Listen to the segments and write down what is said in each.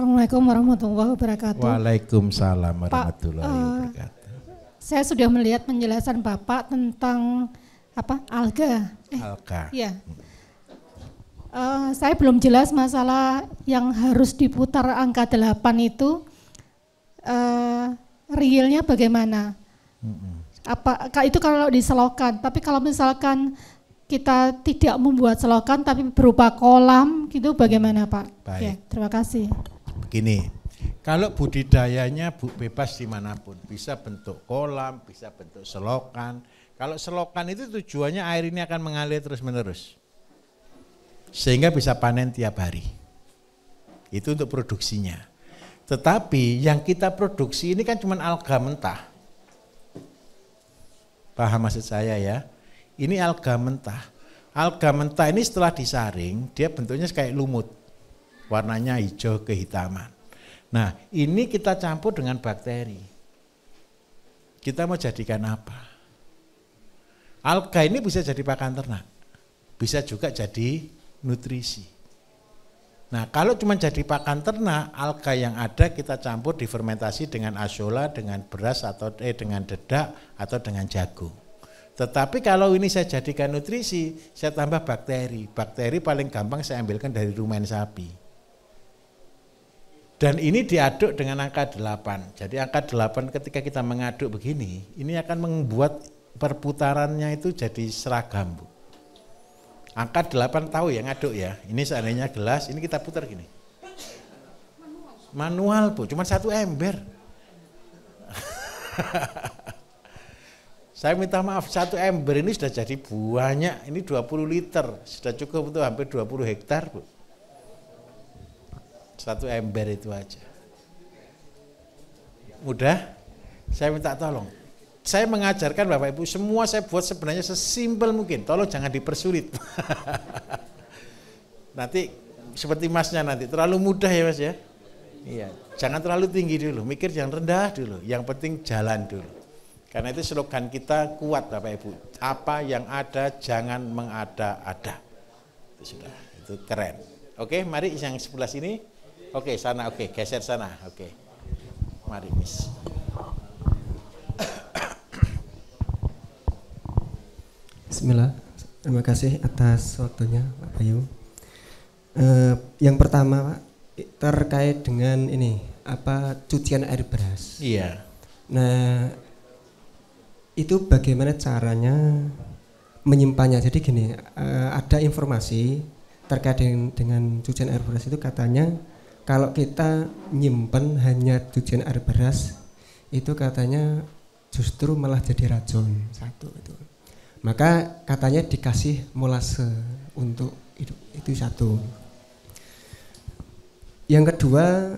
Assalamualaikum warahmatullahi wabarakatuh. Waalaikumsalam warahmatullahi wabarakatuh. Saya sudah melihat penjelasan Bapak tentang alga. Alga. Ya. Saya belum jelas masalah yang harus diputar angka 8 itu realnya bagaimana? Itu kalau di selokan, tapi kalau misalkan kita tidak membuat selokan tapi berupa kolam gitu bagaimana Pak? Baik. Ya, terima kasih. Begini, kalau budidayanya bebas dimanapun, bisa bentuk kolam, bisa bentuk selokan. Kalau selokan itu tujuannya air ini akan mengalir terus menerus, sehingga bisa panen tiap hari. Itu untuk produksinya. Tetapi yang kita produksi ini kan cuma alga mentah. Paham maksud saya ya? Ini alga mentah. Alga mentah ini setelah disaring, dia bentuknya kayak lumut. Warnanya hijau kehitaman. Nah, ini kita campur dengan bakteri. Kita mau jadikan apa? Alga ini bisa jadi pakan ternak. Bisa juga jadi nutrisi. Nah, kalau cuma jadi pakan ternak, alga yang ada kita campur difermentasi dengan azola, dengan beras atau dengan dedak atau dengan jagung. Tetapi kalau ini saya jadikan nutrisi, saya tambah bakteri. Bakteri paling gampang saya ambilkan dari rumen sapi. Dan ini diaduk dengan angka 8. Jadi angka 8 ketika kita mengaduk begini, ini akan membuat perputarannya itu jadi seragam, Bu. Angka 8 tahu ya ngaduk ya. Ini seandainya gelas, ini kita putar gini. Manual, Bu, cuma 1 ember. Saya minta maaf, 1 ember ini sudah jadi banyak, ini 20 liter, sudah cukup untuk hampir 20 hektar, Bu. 1 ember itu aja. Mudah? Saya minta tolong. Saya mengajarkan Bapak Ibu, semua saya buat sebenarnya sesimpel mungkin, tolong jangan dipersulit. Nanti seperti Masnya nanti, terlalu mudah ya Mas ya. Iya, jangan terlalu tinggi dulu, mikir yang rendah dulu, yang penting jalan dulu. Karena itu slogan kita kuat Bapak Ibu, apa yang ada jangan mengada-ada. Itu sudah, itu keren. Oke, mari yang sebelah sini. Oke, sana, oke, geser sana. Oke. Mari, Miss. Bismillah, terima kasih atas waktunya Pak Bayu. Yang pertama Pak, terkait dengan ini, cucian air beras. Iya. Nah, itu bagaimana caranya menyimpannya? Jadi gini, ada informasi terkait dengan cucian air beras itu katanya kalau kita nyimpen hanya cucian air beras itu katanya justru malah jadi racun satu itu. Maka katanya dikasih molase untuk itu satu. Yang kedua,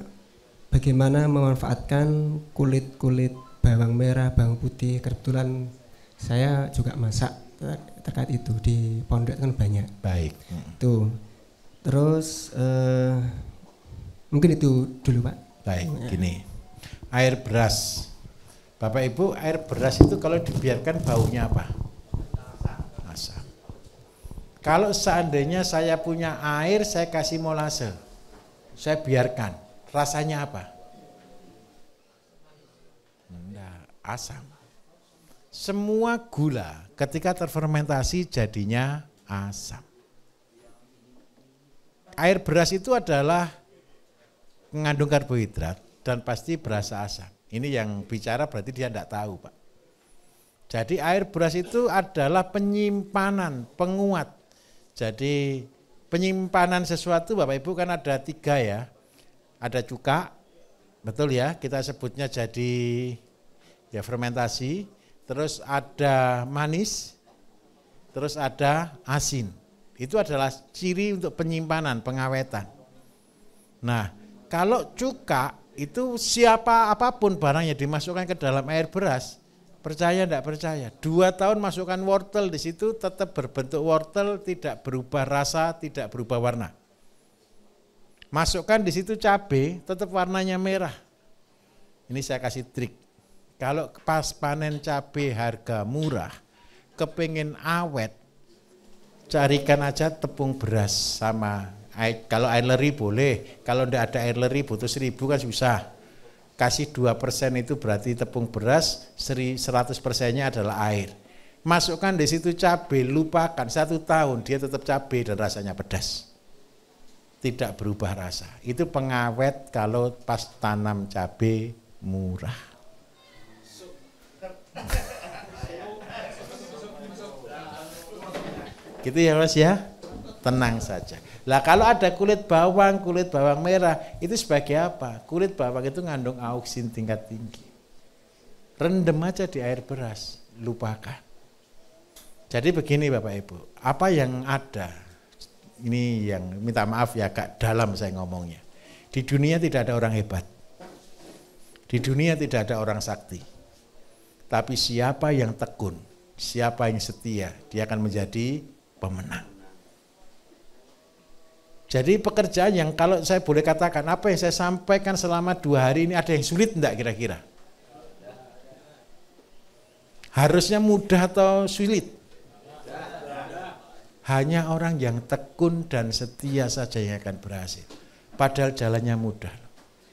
bagaimana memanfaatkan kulit-kulit bawang merah, bawang putih. Kebetulan saya juga masak terkait itu di pondok kan banyak. Baik. Tuh. Terus mungkin itu dulu Pak. Baik, gini. Air beras. Bapak Ibu, air beras itu kalau dibiarkan baunya apa? Asam. Kalau seandainya saya punya air, saya kasih molase. Saya biarkan. Rasanya apa? Asam. Semua gula ketika terfermentasi jadinya asam. Air beras itu adalah mengandung karbohidrat dan pasti berasa asam. Ini yang bicara berarti dia tidak tahu Pak. Jadi air beras itu adalah penyimpanan, penguat. Jadi penyimpanan sesuatu Bapak Ibu kan ada 3 ya. Ada cuka, betul ya, kita sebutnya jadi ya fermentasi, terus ada manis, terus ada asin. Itu adalah ciri untuk penyimpanan, pengawetan. Nah, kalau cuka itu apapun barangnya dimasukkan ke dalam air beras, percaya enggak percaya, 2 tahun masukkan wortel di situ tetap berbentuk wortel, tidak berubah rasa, tidak berubah warna. Masukkan di situ cabai, tetap warnanya merah. Ini saya kasih trik. Kalau pas panen cabai harga murah, kepingin awet, carikan aja tepung beras sama Kalau air leri boleh, kalau tidak ada air leri butuh 1000 kan susah. Kasih 2% itu berarti tepung beras, 100%-nya adalah air. Masukkan di situ cabai, lupakan 1 tahun dia tetap cabai dan rasanya pedas. Tidak berubah rasa. Itu pengawet kalau pas tanam cabai murah. Gitu ya Mas ya, tenang saja. Lah kalau ada kulit bawang merah, itu sebagai apa? Kulit bawang itu ngandung auksin tingkat tinggi. Rendem aja di air beras, lupakan. Jadi begini Bapak Ibu, apa yang ada, ini yang minta maaf ya agak dalam saya ngomongnya. Di dunia tidak ada orang hebat. Di dunia tidak ada orang sakti. Tapi siapa yang tekun, siapa yang setia, dia akan menjadi pemenang. Jadi pekerjaan yang kalau saya boleh katakan, apa yang saya sampaikan selama 2 hari ini ada yang sulit enggak kira-kira? Harusnya mudah atau sulit? Hanya orang yang tekun dan setia saja yang akan berhasil. Padahal jalannya mudah.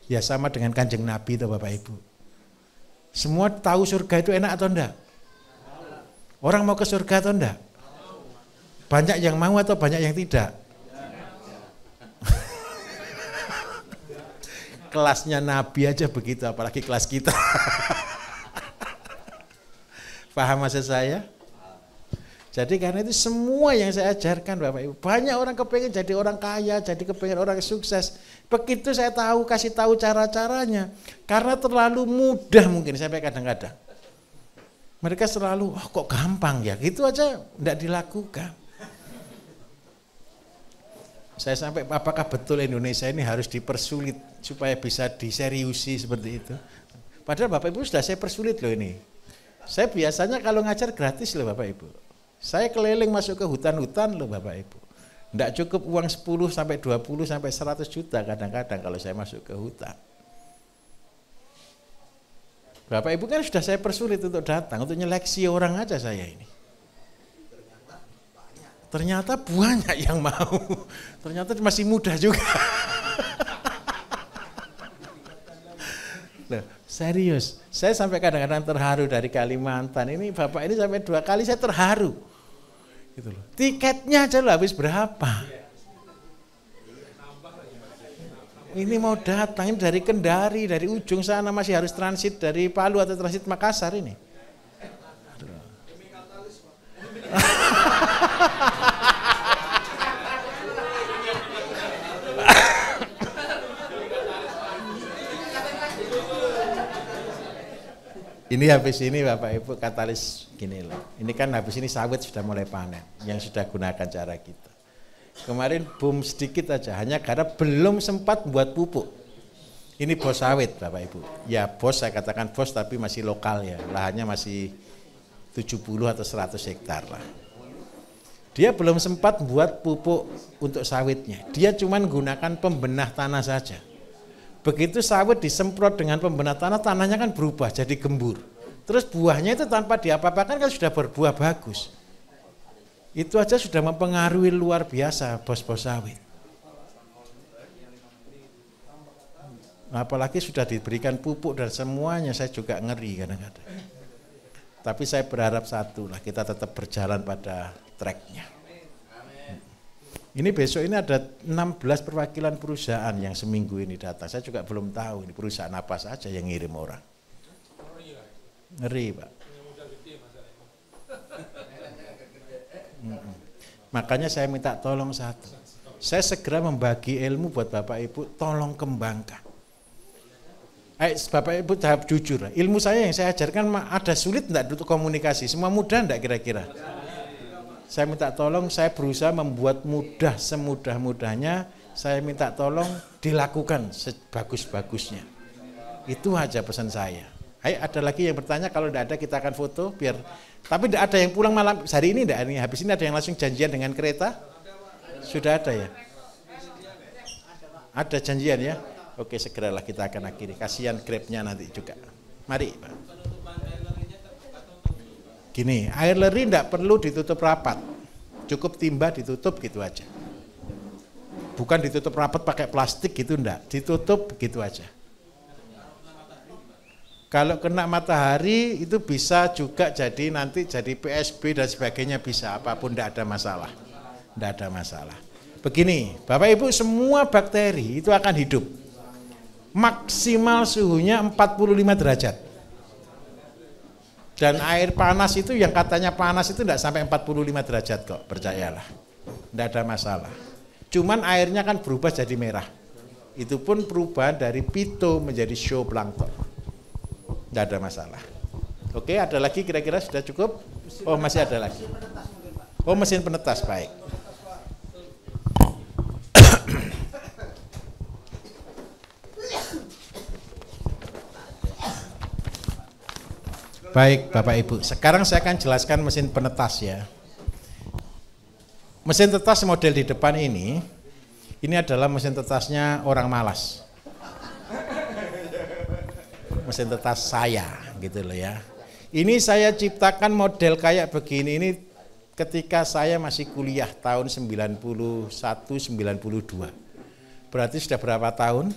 Ya sama dengan Kanjeng Nabi itu Bapak Ibu. Semua tahu surga itu enak atau enggak? Orang mau ke surga atau enggak? Banyak yang mau atau banyak yang tidak? Kelasnya Nabi aja begitu, apalagi kelas kita. Paham maksud saya? Jadi karena itu semua yang saya ajarkan Bapak Ibu, banyak orang kepengen jadi orang kaya, jadi kepengen orang sukses. Begitu saya tahu, kasih tahu cara-caranya, karena terlalu mudah mungkin sampai kadang-kadang. Mereka selalu, oh kok gampang ya, gitu aja enggak dilakukan. Saya sampai apakah betul Indonesia ini harus dipersulit supaya bisa diseriusi seperti itu. Padahal Bapak Ibu sudah saya persulit loh ini. Saya biasanya kalau ngajar gratis loh Bapak Ibu. Saya keliling masuk ke hutan-hutan loh Bapak Ibu. Enggak cukup uang 10 sampai 20 sampai 100 juta kadang-kadang kalau saya masuk ke hutan. Bapak Ibu kan sudah saya persulit untuk datang, untuk nyeleksi orang aja saya ini. Ternyata banyak yang mau. Ternyata masih muda juga. Loh, serius. Saya sampai kadang-kadang terharu dari Kalimantan. Ini Bapak ini sampai 2 kali saya terharu. Gitu loh. Tiketnya aja loh habis berapa? Ini mau datang ini dari Kendari, dari ujung sana masih harus transit dari Palu atau transit Makassar ini. Ini habis ini Bapak Ibu katalis gini loh. Ini kan habis ini sawit sudah mulai panen yang sudah gunakan cara kita. Kemarin boom sedikit aja hanya karena belum sempat buat pupuk. Ini bos sawit Bapak Ibu. Ya bos saya katakan bos tapi masih lokal ya. Lahannya masih 70 atau 100 hektar lah. Dia belum sempat buat pupuk untuk sawitnya. Dia cuma menggunakan pembenah tanah saja. Begitu sawit disemprot dengan pembenah tanah, tanahnya kan berubah jadi gembur. Terus buahnya itu tanpa diapa-apakan kan sudah berbuah bagus. Itu aja sudah mempengaruhi luar biasa bos-bos sawit. Apalagi sudah diberikan pupuk dan semuanya, saya juga ngeri kadang-kadang. Tapi saya berharap satu lah, kita tetap berjalan pada tracknya. Ini besok ini ada 16 perwakilan perusahaan yang seminggu ini datang. Saya juga belum tahu ini perusahaan apa saja yang ngirim orang. Ngeri Pak. Makanya saya minta tolong satu. Saya segera membagi ilmu buat Bapak Ibu, tolong kembangkan. Bapak Ibu tahap jujur. Ilmu saya yang saya ajarkan ada sulit enggak untuk komunikasi? Semua mudah enggak kira-kira? Saya minta tolong, saya berusaha membuat mudah semudah-mudahnya, saya minta tolong dilakukan sebagus-bagusnya. Itu aja pesan saya. Ayo ada lagi yang bertanya, kalau tidak ada kita akan foto biar. Tapi tidak ada yang pulang malam hari ini, tidak ini habis ini ada yang langsung janjian dengan kereta? Sudah ada ya? Ada janjian ya? Oke segeralah kita akan akhiri. Kasihan Grabnya nanti juga. Mari Pak. Gini, air leri tidak perlu ditutup rapat, cukup timba ditutup gitu aja. bukan ditutup rapat pakai plastik gitu, enggak, ditutup begitu aja. Kalau kena matahari itu bisa juga jadi nanti jadi PSB dan sebagainya, bisa, apapun enggak ada masalah. Enggak ada masalah. Begini, Bapak Ibu, semua bakteri itu akan hidup. Maksimal suhunya 45 derajat. Dan air panas itu yang katanya panas itu enggak sampai 45 derajat kok, percayalah. Enggak ada masalah. Cuman airnya kan berubah jadi merah. Itu pun perubahan dari pito menjadi zooplankton. Tidak ada masalah. Oke, ada lagi kira-kira sudah cukup? Oh, masih ada lagi. Oh, mesin penetas, baik. Baik, Bapak Ibu. Sekarang saya akan jelaskan mesin penetas ya. Mesin tetas model di depan ini adalah mesin tetasnya orang malas. Mesin tetas saya gitu loh ya. Ini saya ciptakan model kayak begini ini ketika saya masih kuliah tahun 91 92. Berarti sudah berapa tahun?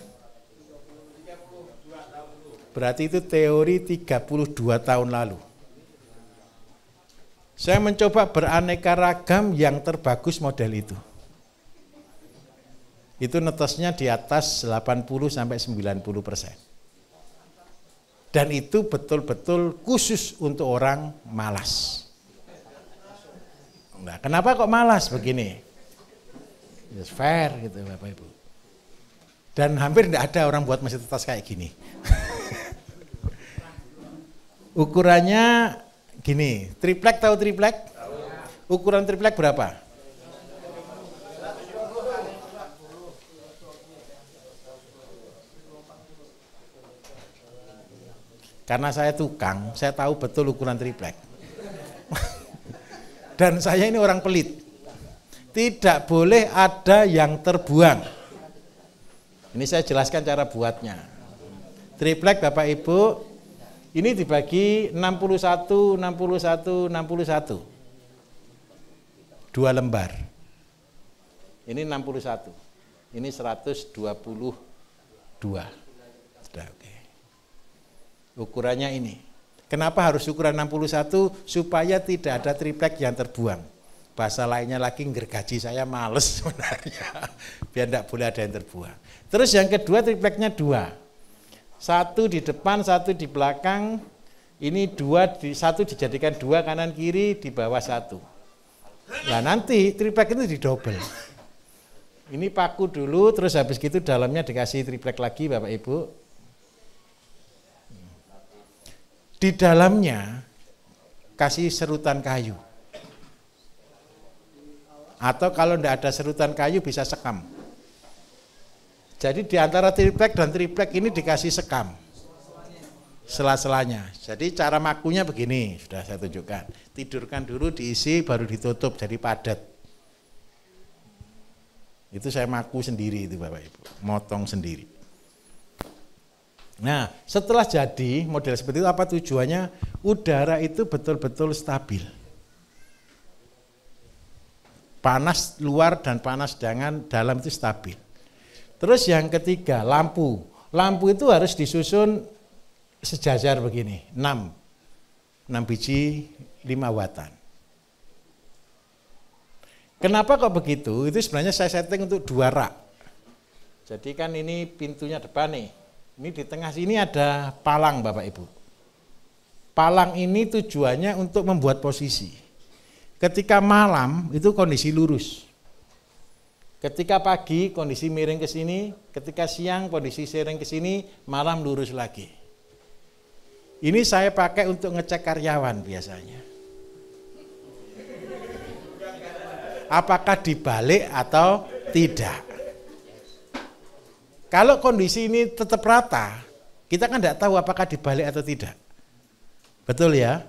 Berarti itu teori 32 tahun lalu. Saya mencoba beraneka ragam yang terbagus model itu. Itu netesnya di atas 80 sampai 90%. Dan itu betul-betul khusus untuk orang malas. Nah, kenapa kok malas begini? It's fair gitu Bapak Ibu. Dan hampir tidak ada orang buat mesin tetas kayak gini. Ukurannya gini, triplek, tahu triplek? Ukuran triplek berapa? Karena saya tukang, saya tahu betul ukuran triplek. Dan saya ini orang pelit. Tidak boleh ada yang terbuang. Ini saya jelaskan cara buatnya. Triplek Bapak Ibu, ini dibagi 61, 61, 61. 2 lembar. Ini 61. Ini 122. Sudah oke. Ukurannya ini. Kenapa harus ukuran 61? Supaya tidak ada triplek yang terbuang. Bahasa lainnya lagi gergaji saya males sebenarnya. Biar tidak boleh ada yang terbuang. Terus yang kedua tripleknya 2. 1 di depan, 1 di belakang. Ini 1 dijadikan 2 kanan kiri, di bawah 1. Nah nanti triplek itu didobel. Ini paku dulu, terus habis gitu dalamnya dikasih triplek lagi Bapak Ibu. Di dalamnya kasih serutan kayu. Atau kalau tidak ada serutan kayu bisa sekam. Jadi di antara triplek dan triplek ini dikasih sekam. Sela-selanya. Jadi cara makunya begini, sudah saya tunjukkan. Tidurkan dulu, diisi, baru ditutup, jadi padat. Itu saya maku sendiri itu Bapak Ibu, motong sendiri. Nah, setelah jadi model seperti itu apa tujuannya? Udara itu betul-betul stabil. Panas luar dan panas dalam itu stabil. Terus yang ketiga, lampu. Lampu itu harus disusun sejajar begini, 6 biji 5 watan. Kenapa kok begitu? Itu sebenarnya saya setting untuk 2 rak. Jadi kan ini pintunya depan nih. Ini di tengah sini ada palang Bapak Ibu. Palang ini tujuannya untuk membuat posisi. Ketika malam itu kondisi lurus. Ketika pagi kondisi miring ke sini, ketika siang kondisi miring ke sini, malam lurus lagi. Ini saya pakai untuk ngecek karyawan biasanya. Apakah dibalik atau tidak? Kalau kondisi ini tetap rata, kita kan tidak tahu apakah dibalik atau tidak. Betul ya?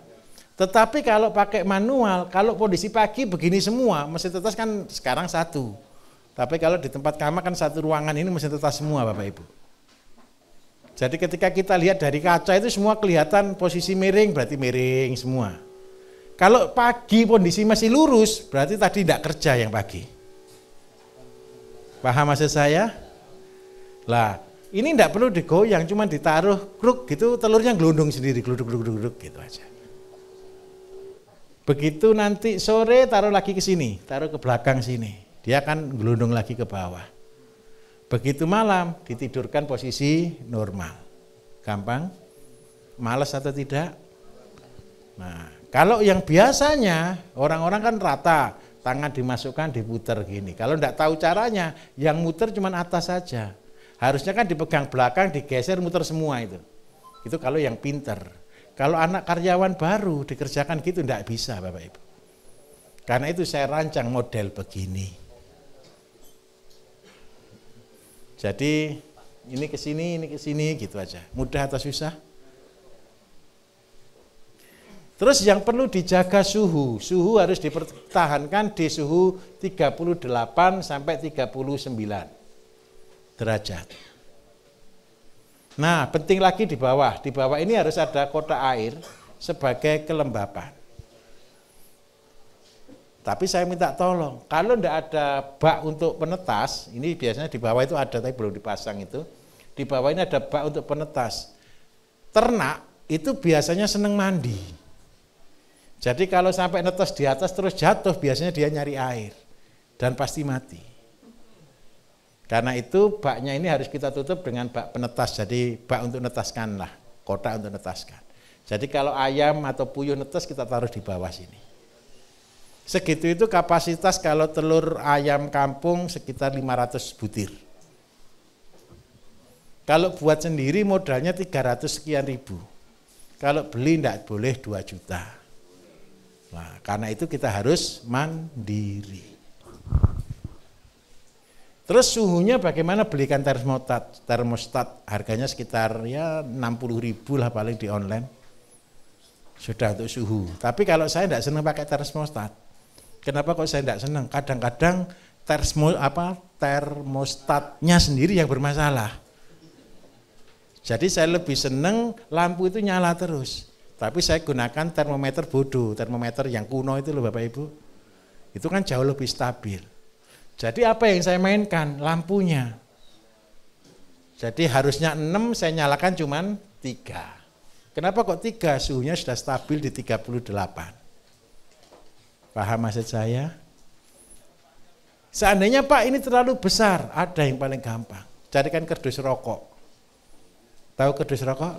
Tetapi kalau pakai manual, kalau kondisi pagi begini semua, mesin tetas kan sekarang 1. Tapi kalau di tempat kama kan 1 ruangan ini mesin tetas semua Bapak Ibu. Jadi ketika kita lihat dari kaca itu semua kelihatan posisi miring, berarti miring semua. Kalau pagi kondisi masih lurus, berarti tadi tidak kerja yang pagi. Paham maksud saya? Lah, ini enggak perlu digoyang, cuma ditaruh kruk gitu, telurnya gelundung sendiri, gluduk gitu aja. Begitu nanti sore taruh lagi ke sini, taruh ke belakang sini, dia akan gelundung lagi ke bawah. Begitu malam ditidurkan posisi normal. Gampang? Malas atau tidak? Nah, kalau yang biasanya orang-orang kan rata, tangan dimasukkan diputer gini. Kalau enggak tahu caranya, yang muter cuma atas saja. Harusnya kan dipegang belakang, digeser, muter semua itu. Itu kalau yang pinter. Kalau anak karyawan baru dikerjakan gitu enggak bisa Bapak Ibu. Karena itu saya rancang model begini. Jadi ini ke sini gitu aja. Mudah atau susah? Terus yang perlu dijaga suhu. Suhu harus dipertahankan di suhu 38 sampai 39 derajat. Nah, penting lagi di bawah. Di bawah ini harus ada kotak air sebagai kelembapan. Tapi saya minta tolong, kalau enggak ada bak untuk penetas, ini biasanya di bawah itu ada tapi belum dipasang itu. Di bawah ini ada bak untuk penetas. Ternak itu biasanya seneng mandi. Jadi kalau sampai netes di atas terus jatuh, biasanya dia nyari air dan pasti mati. Karena itu baknya ini harus kita tutup dengan bak penetas, jadi bak untuk netaskan lah, kotak untuk netaskan. Jadi kalau ayam atau puyuh netes kita taruh di bawah sini. Segitu itu kapasitas kalau telur ayam kampung sekitar 500 butir. Kalau buat sendiri modalnya 300 sekian ribu. Kalau beli enggak boleh 2 juta. Nah, karena itu kita harus mandiri. Terus suhunya bagaimana? Belikan termostat harganya sekitar ya 60.000 lah paling di online. Sudah untuk suhu. Tapi kalau saya enggak senang pakai termostat. Kenapa kok saya enggak senang? Kadang-kadang termostatnya sendiri yang bermasalah. Jadi saya lebih senang lampu itu nyala terus. Tapi saya gunakan termometer bodoh, termometer yang kuno itu loh Bapak Ibu. Itu kan jauh lebih stabil. Jadi apa yang saya mainkan? Lampunya. Jadi harusnya 6, saya nyalakan cuman 3. Kenapa kok 3? Suhunya sudah stabil di 38. Paham maksud saya? Seandainya Pak ini terlalu besar, ada yang paling gampang. Carikan kardus rokok. Tahu kardus rokok?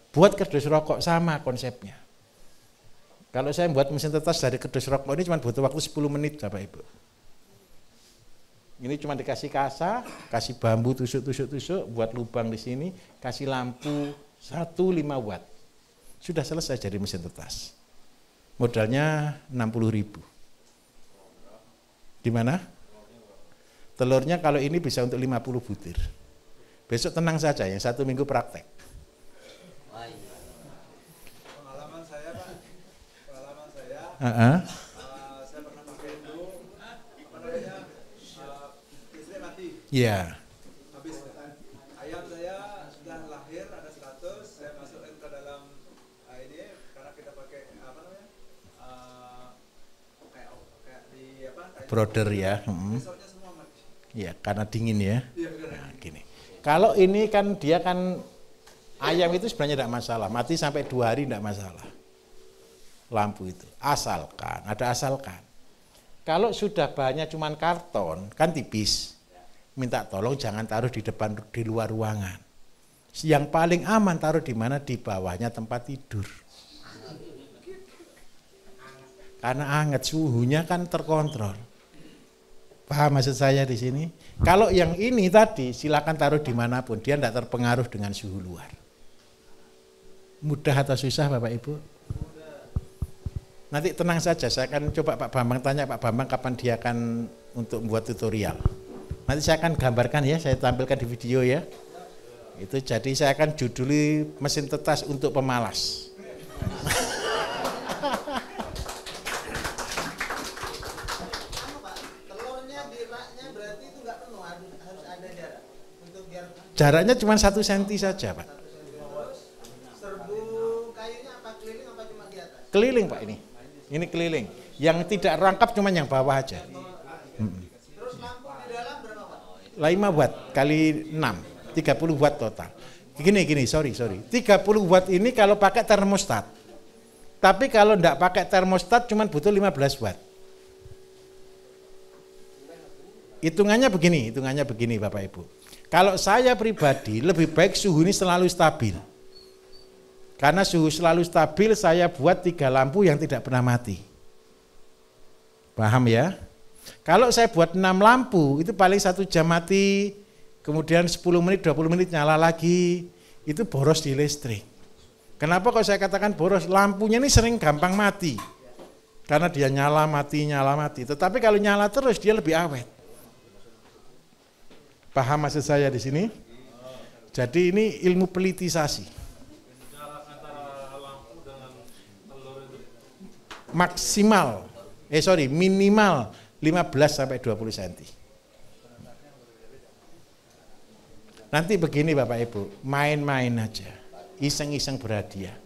Buat kardus rokok sama konsepnya. Kalau saya buat mesin tetes dari kardus rokok ini cuma butuh waktu 10 menit Bapak Ibu. Ini cuma dikasih kasa, kasih bambu tusuk-tusuk, buat lubang di sini, kasih lampu 1,5 watt. Sudah selesai jadi mesin tetes. Modalnya 60.000. Gimana? Telurnya kalau ini bisa untuk 50 butir. Besok tenang saja ya, 1 minggu praktek. Pengalaman saya Pak, saya pernah pakai itu, istri mati. Iya. Habis ayam saya sudah lahir ada 100, saya masukin ke dalam ini karena kita pakai kayak di Brother ya. besoknya semua mati. Iya, karena dingin ya. Iya benar. Nah, gini. Kalau ini kan dia kan ayam itu sebenarnya tidak masalah, mati sampai 2 hari tidak masalah. Lampu itu, asalkan, ada asalkan. Kalau sudah bahannya cuma karton, kan tipis. Minta tolong jangan taruh di depan, di luar ruangan. Yang paling aman taruh di mana? Di bawahnya tempat tidur. Karena anget, suhunya kan terkontrol. Paham maksud saya di sini? Kalau yang ini tadi silakan taruh dimanapun, dia tidak terpengaruh dengan suhu luar. Mudah atau susah Bapak Ibu? Nanti tenang saja, saya akan coba Pak Bambang tanya Pak Bambang kapan dia akan untuk membuat tutorial. Nanti saya akan gambarkan ya, saya tampilkan di video ya. Itu jadi saya akan juduli mesin tetes untuk pemalas. Jaraknya cuma 1 cm saja Pak. Serbu kayunya apa keliling apa cuma di atas? Keliling Pak ini. Ini keliling. Yang tidak rangkap cuma yang bawah aja. Terus lampu di dalam berapa 5 watt kali 6, 30 watt total. Gini, sorry. 30 watt ini kalau pakai termostat. Tapi kalau enggak pakai termostat cuma butuh 15 watt. Hitungannya begini Bapak Ibu. Kalau saya pribadi lebih baik suhu ini selalu stabil. Karena suhu selalu stabil saya buat 3 lampu yang tidak pernah mati. Paham ya? Kalau saya buat 6 lampu itu paling 1 jam mati, kemudian 10 menit 20 menit nyala lagi, itu boros di listrik. Kenapa kalau saya katakan boros? Lampunya ini sering gampang mati. Karena dia nyala mati. Tetapi kalau nyala terus dia lebih awet. Paham maksud saya di sini? Jadi ini ilmu pelitisasi. Minimal 15 sampai 20 cm. Nanti begini Bapak Ibu, main-main aja, iseng-iseng berhadiah.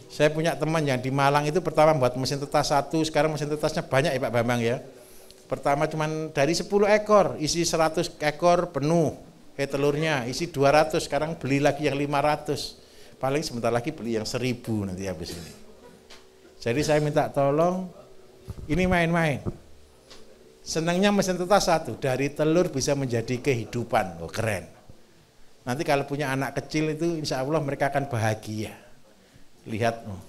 Saya punya teman yang di Malang itu pertama buat mesin tetas 1, sekarang mesin tetasnya banyak ya Pak Bambang ya. Pertama cuman dari 10 ekor, isi 100 ekor penuh, telurnya isi 200, sekarang beli lagi yang 500. Paling sebentar lagi beli yang 1000 nanti habis ini. Jadi saya minta tolong, ini main-main. Senangnya mesin tetas 1, dari telur bisa menjadi kehidupan, oh keren. Nanti kalau punya anak kecil itu insya Allah mereka akan bahagia. Lihat. Waktu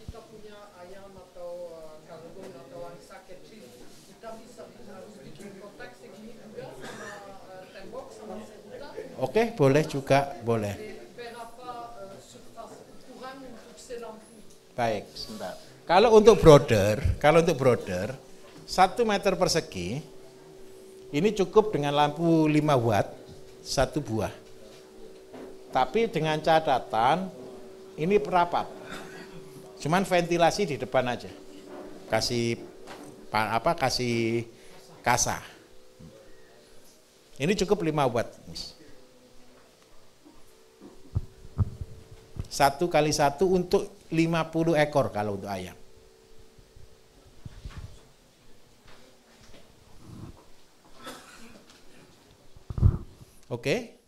kita punya ayam atau kangkung atau angsa kecil, kita bisa harus bikin proteksi gini juga sama tembok sama sejuta. Oke, boleh juga, boleh. Berapa ukuran untuk selampu? Baik, sebentar. Kalau untuk brooder 1 meter persegi ini cukup dengan lampu 5 watt 1 buah. Tapi dengan catatan ini perapat. Cuman ventilasi di depan aja. Kasih kasa. Ini cukup 5 watt. 1 kali 1 untuk 50 ekor kalau untuk ayam. Oke?